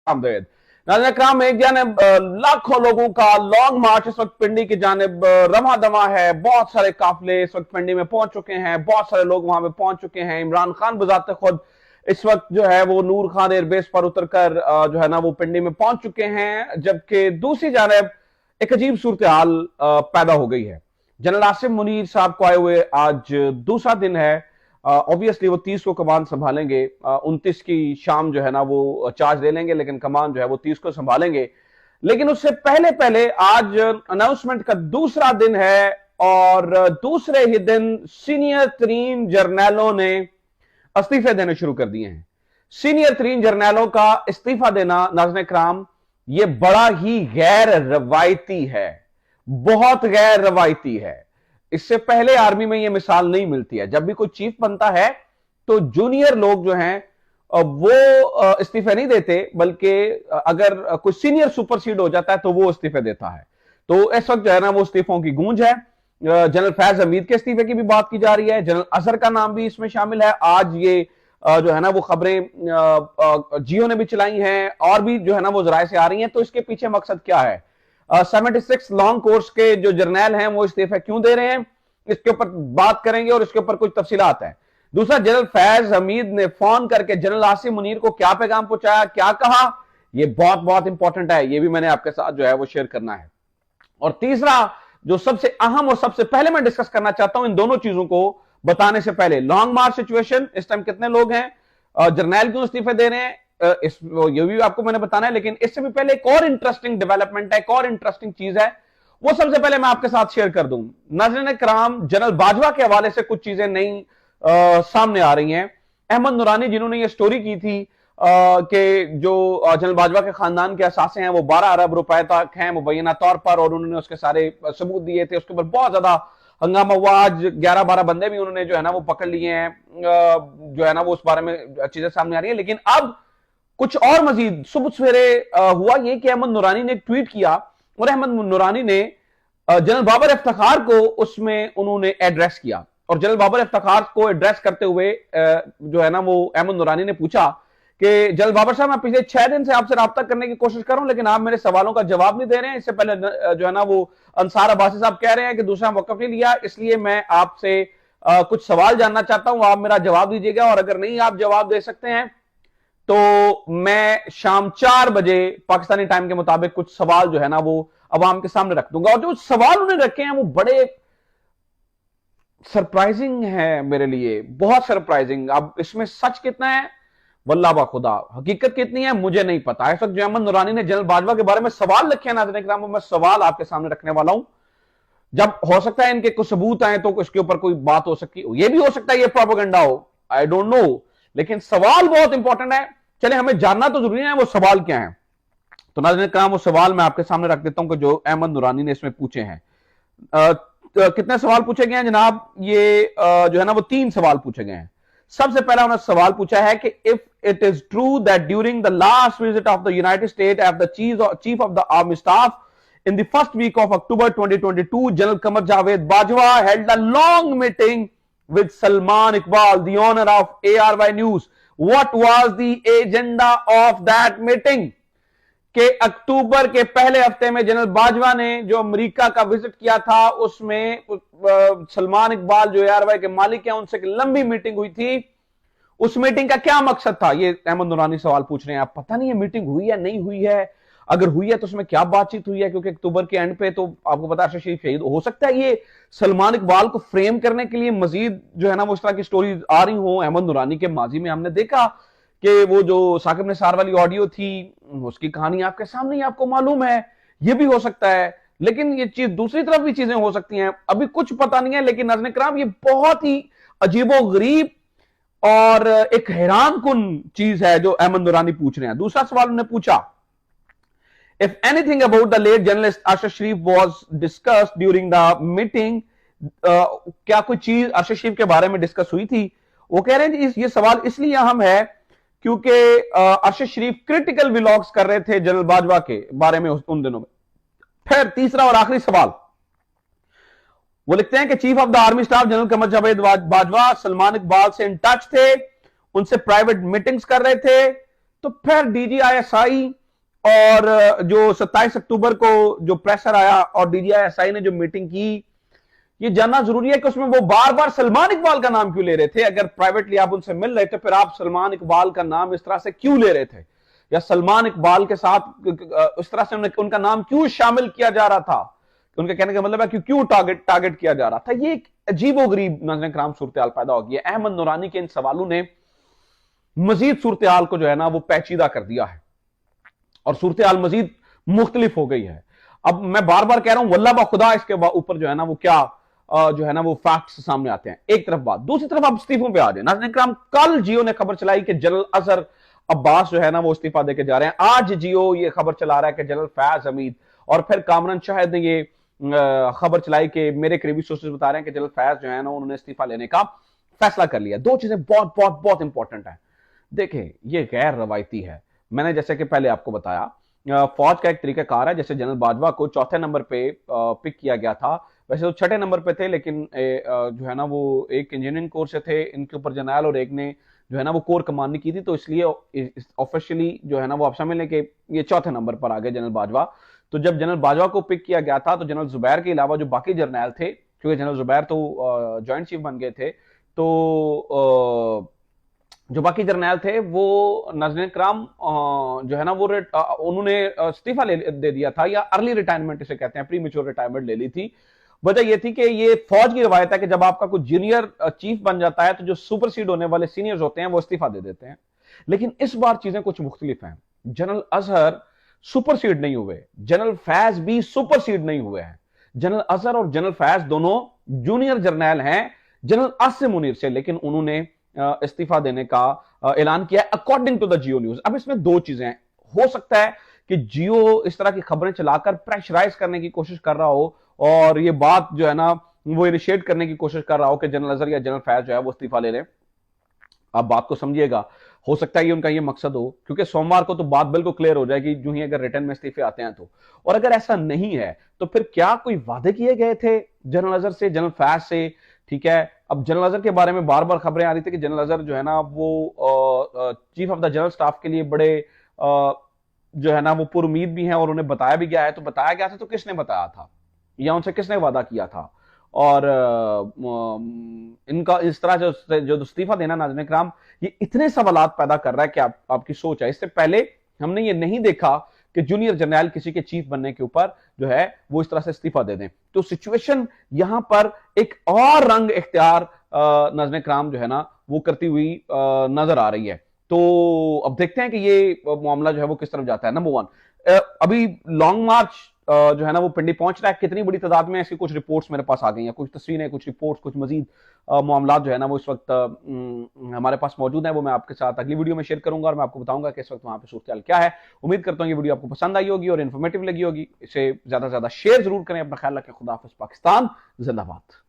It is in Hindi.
आमदेद। नाज़रीन इकराम, एक जानिब लाखों लोगों का लॉन्ग मार्च इस वक्त पिंडी की जानिब रमा दमा है। बहुत सारे काफिले इस वक्त पिंडी में पहुंच चुके हैं, बहुत सारे लोग वहां पे पहुंच चुके हैं। इमरान खान बजाते खुद इस वक्त जो है वो नूर खान एयरबेस पर उतरकर जो है ना वो पिंडी में पहुंच चुके हैं, जबकि दूसरी जानिब एक अजीब सूरत हाल पैदा हो गई है। जनरल आसिम मुनीर साहब को आए हुए आज दूसरा दिन है। ऑब्वियसली वो 30 को कमान संभालेंगे, 29 की शाम जो है ना वो चार्ज ले लेंगे, लेकिन कमान जो है वो 30 को संभालेंगे। लेकिन उससे पहले पहले आज अनाउंसमेंट का दूसरा दिन है और दूसरे ही दिन सीनियर तरीन जर्नैलों ने इस्तीफे देने शुरू कर दिए हैं। सीनियर तरीन जर्नैलों का इस्तीफा देना नाज़रीन इकराम ये बड़ा ही गैर रवायती है, बहुत गैर रवायती है। इससे पहले आर्मी में यह मिसाल नहीं मिलती है। जब भी कोई चीफ बनता है तो जूनियर लोग जो हैं वो इस्तीफे नहीं देते, बल्कि अगर कोई सीनियर सुपरसीड हो जाता है तो वो इस्तीफे देता है। तो इस वक्त जो है ना वो इस्तीफों की गूंज है। जनरल फैज हमीद के इस्तीफे की भी बात की जा रही है, जनरल अजहर का नाम भी इसमें शामिल है। आज ये जो है ना वो खबरें जियो ने भी चलाई हैं और भी जो है ना वो जराए से आ रही हैं। तो इसके पीछे मकसद क्या है? 76 लॉन्ग कोर्स के जो जर्नैल हैं वो इस्तीफे क्यों दे रहे हैं, इसके ऊपर बात करेंगे और इसके ऊपर कुछ तफसीलात हैं। दूसरा, जनरल फैज हमीद ने फोन करके जनरल आसिम मुनीर को क्या पैगाम पहुंचाया, क्या कहा, यह बहुत बहुत इंपॉर्टेंट है। यह भी मैंने आपके साथ जो है वो शेयर करना है। और तीसरा जो सबसे अहम और सबसे पहले मैं डिस्कस करना चाहता हूं इन दोनों चीजों को बताने से पहले, लॉन्ग मार्च सिचुएशन, इस टाइम कितने लोग हैं, जर्नैल क्यों इस्तीफे दे रहे हैं, ये भी आपको मैंने बताना है। लेकिन इससे भी पहले एक और इंटरेस्टिंग डेवलपमेंट है, एक और इंटरेस्टिंग चीज है, वो सबसे पहले मैं आपके साथ शेयर कर दूं। नाज़रीन इकराम, जनरल बाजवा के हवाले से कुछ चीजें नई सामने आ रही हैं। अहमद नूरानी जिन्होंने ये स्टोरी की थी कि जो जनरल बाजवा के खानदान के असासे हैं वो 12 अरब रुपए तक हैं मुबैना तौर पर, और उन्होंने उसके सारे सबूत दिए थे। उसके ऊपर बहुत ज्यादा हंगामा हुआ। आज 11-12 बंदे भी उन्होंने जो है ना वो पकड़ लिए हैं, जो है ना वो उस बारे में चीजें सामने आ रही है। लेकिन अब कुछ और मजीद सुबह सवेरे हुआ ये कि अहमद नूरानी ने ट्वीट किया और अहमद नूरानी ने जनरल बाबर इफ्तिखार को उसमें उन्होंने एड्रेस किया। और जनरल बाबर इफ्तिखार को एड्रेस करते हुए जो है ना वो अहमद नूरानी ने पूछा कि जनरल बाबर साहब, मैं पिछले 6 दिन से आपसे राब्ता करने की कोशिश कर रहा हूं, लेकिन आप मेरे सवालों का जवाब नहीं दे रहे हैं। इससे पहले जो है ना वो अंसार अब्बासी साहब कह रहे हैं कि दूसरा मौकफ नहीं लिया, इसलिए मैं आपसे कुछ सवाल जानना चाहता हूं, आप मेरा जवाब दीजिएगा। और अगर नहीं आप जवाब दे सकते हैं तो मैं शाम 4 बजे पाकिस्तानी टाइम के मुताबिक कुछ सवाल जो है ना वो अवाम के सामने रख दूंगा। और जो सवाल उन्होंने रखे हैं वो बड़े सरप्राइजिंग है मेरे लिए, बहुत सरप्राइजिंग। अब इसमें सच कितना है वल्लाह बा खुदा, हकीकत कितनी है मुझे नहीं पता। इस वक्त जो अहमद नूरानी ने जनरल बाजवा के बारे में सवाल रखे हैं नाज़रीन इकराम, मैं सवाल आपके सामने रखने वाला हूं। जब हो सकता है इनके कुछ सबूत आए तो इसके ऊपर कोई बात हो सकती है, यह भी हो सकता है ये प्रोपेगेंडा हो, आई डोंट नो, लेकिन सवाल बहुत इंपॉर्टेंट है। चले, हमें जानना तो जरूरी है वो सवाल क्या है। तो नाज़रीन इकराम वो सवाल मैं आपके सामने रख देता हूं कि जो अहमद नूरानी ने इसमें पूछे हैं। कितने सवाल पूछे गए हैं जनाब? ये जो है ना वो 3 सवाल पूछे गए हैं। सबसे पहला उन्होंने सवाल पूछा है कि if it is true that during the last visit of the United state at the chief of the army staff in the first week of October 2022, General Qamar Javed Bajwa held a long meeting with Salman Iqbal, the owner of ARY News. What was the agenda of that meeting? कि अक्टूबर के पहले हफ्ते में जनरल बाजवा ने जो अमेरिका का विजिट किया था उसमें सलमान इकबाल जो ARY के मालिक हैं उनसे एक लंबी मीटिंग हुई थी। उस मीटिंग का क्या मकसद था, ये अहमद नूरानी सवाल पूछ रहे हैं। आप पता नहीं है मीटिंग हुई है नहीं हुई है, अगर हुई है तो उसमें क्या बातचीत हुई है, क्योंकि अक्टूबर के एंड पे तो आपको पता है अरशद शरीफ शहीद हो सकता है ये सलमान इकबाल को फ्रेम करने के लिए मजीद जो है ना वो इस तरह की स्टोरी आ रही हो। अहमद नूरानी के माजी में हमने देखा कि वो जो साकिब निसार वाली ऑडियो थी उसकी कहानी आपके सामने ही आपको मालूम है, ये भी हो सकता है। लेकिन ये चीज दूसरी तरफ भी चीजें हो सकती हैं, अभी कुछ पता नहीं है। लेकिन नाज़रीन इकराम ये बहुत ही अजीबोगरीब और एक हैरान कुन चीज है जो अहमद नूरानी पूछ रहे हैं। दूसरा सवाल उन्होंने पूछा, if anything about the late journalist Arshad Sharif was discussed during the meeting, क्या कोई चीज अरशद शरीफ के बारे में डिस्कस हुई थी? वो कह रहे हैं ये सवाल इसलिए अहम है क्योंकि अरशद शरीफ क्रिटिकल व्लॉग्स कर रहे थे जनरल बाजवा के बारे में उन दिनों में। फिर तीसरा और आखिरी सवाल, वो लिखते हैं कि chief of the army staff general Qamar Javed Bajwa Salman Iqbal से इन टच थे, उनसे प्राइवेट मीटिंग्स कर रहे थे, तो फिर डीजीआईएसआई और जो 27 अक्टूबर को जो प्रेशर आया और डीजीआईएसआई ने जो मीटिंग की, ये जानना जरूरी है कि उसमें वो बार बार सलमान इकबाल का नाम क्यों ले रहे थे। अगर प्राइवेटली आप उनसे मिल रहे थे, फिर आप सलमान इकबाल का नाम इस तरह से क्यों ले रहे थे, या सलमान इकबाल के साथ इस तरह से उनका नाम क्यों शामिल किया जा रहा था। उनके कहने का मतलब है कि क्यों टारगेट किया जा रहा था। ये एक अजीबोगरीब नाज़रीन किराम सूरत हाल पैदा हो गई है। अहमद नूरानी के इन सवालों ने मजीद सूरत हाल को जो है ना वो पेचीदा कर दिया है और सूरत हाल मजीद मुख्तलिफ हो गई है। अब मैं बार बार कह रहा हूं, वल्लाह बा खुदा इसके ऊपर जो है ना वो क्या जो है ना वो फैक्ट्स सामने आते हैं। एक तरफ बात, दूसरी तरफ आप इस्तीफों पे आ जाए। नाज़रीन किराम, कल जियो ने खबर चलाई कि जनरल अजहर अब्बास जो है ना वो इस्तीफा देके जा रहे हैं। आज जियो ये खबर चला रहा है कि जनरल फैज हमीद और फिर कामरान शाहिद ने ये खबर चलाई कि मेरे करीबी सोर्सेज बता रहे हैं कि जनरल फैज जो है ना उन्होंने इस्तीफा लेने का फैसला कर लिया। दो चीजें बहुत बहुत बहुत इंपॉर्टेंट है। देखें, ये गैर रवायती है। मैंने जैसे कि पहले आपको बताया, फौज का एक तरीकाकार है। जैसे जनरल बाजवा को चौथे नंबर पे पिक किया गया था, वैसे वो छठे नंबर पे थे, लेकिन जो है ना वो एक इंजीनियरिंग कोर्स से थे, इनके ऊपर जर्नैल और एक ने जो है ना वो कोर कमांड की थी, तो इसलिए ऑफिशियली जो है ना वो आप समझ लें कि ये चौथे नंबर पर आ गए जनरल बाजवा। तो जब जनरल बाजवा को पिक किया गया था तो जनरल जुबैर के अलावा जो बाकी जर्नैल थे, क्योंकि जनरल जुबैर तो ज्वाइंट चीफ बन गए थे, तो जो बाकी जर्नैल थे वो नाज़रीन किराम जो है ना वो उन्होंने इस्तीफा दे दिया था, या अर्ली रिटायरमेंट इसे कहते हैं, प्री मेच्योर रिटायरमेंट ले ली थी। वजह यह थी कि ये फौज की रवायत है कि जब आपका कोई जूनियर चीफ बन जाता है तो जो सुपरसीड होने वाले सीनियर्स होते हैं वो इस्तीफा दे देते हैं। लेकिन इस बार चीजें कुछ मुख्तलिफ हैं। जनरल अजहर सुपरसीड नहीं हुए, जनरल फैज भी सुपरसीड नहीं हुए हैं। जनरल अजहर और जनरल फैज दोनों जूनियर जर्नैल हैं जनरल आसिम मुनीर से, लेकिन उन्होंने इस्तीफा देने का ऐलान किया according to the Geo News. अब इसमें दो चीजें हैं। हो सकता है कि जियो इस तरह की खबरें चलाकर प्रेशराइज करने की कोशिश कर रहा हो और ये बात जो है ना वो इनिशिएट करने की कोशिश कर रहा हो कि जनरल अजहर या जनरल फैज जो है वो इस्तीफा ले लें। आप बात को समझिएगा, हो सकता है कि उनका ये मकसद हो, क्योंकि सोमवार को तो बात बिल्कुल क्लियर हो जाएगी जो ही अगर रिटर्न में इस्तीफे आते हैं तो। और अगर ऐसा नहीं है तो फिर क्या कोई वादे किए गए थे जनरल अजहर से, जनरल फैज से? ठीक है, अब जनरल अजहर के बारे में बार बार खबरें आ रही थी कि जनरल अजहर जो है ना वो chief of the general staff के लिए बड़े जो है ना वो पुरुमीद भी हैं और उन्हें बताया भी गया है। तो बताया गया था तो किसने बताया था, या उनसे किसने वादा किया था? और इनका इस तरह जो इस्तीफा देना नाज़रीन किराम, ये इतने सवालात पैदा कर रहा है कि आपकी सोच है। इससे पहले हमने ये नहीं देखा कि जूनियर जर्नैल किसी के चीफ बनने के ऊपर जो है वो इस तरह से इस्तीफा दे दें। तो सिचुएशन यहां पर एक और रंग इख्तियार नाज़रीन किराम जो है ना वो करती हुई नजर आ रही है। तो अब देखते हैं कि ये मामला जो है वो किस तरफ जाता है। नंबर वन, अभी लॉन्ग मार्च जो है ना वो पिंडी पहुंच रहा है। कितनी बड़ी तादाद में ऐसी कुछ रिपोर्ट्स मेरे पास आ गई हैं, कुछ तस्वीरें, कुछ रिपोर्ट्स, कुछ मजीद मामला जो है ना वो इस वक्त हमारे पास मौजूद है। वो मैं आपके साथ अगली वीडियो में शेयर करूंगा और मैं आपको बताऊंगा कि इस वक्त वहां पे सूरत हाल क्या है। उम्मीद करता हूँ ये वीडियो आपको पसंद आई होगी और इन्फॉर्मेटिव लगी होगी। इसे ज्यादा से ज्यादा शेयर जरूर करें। अपना ख्याल रखें। खुदा हाफिज़। पाकिस्तान जिंदाबाद।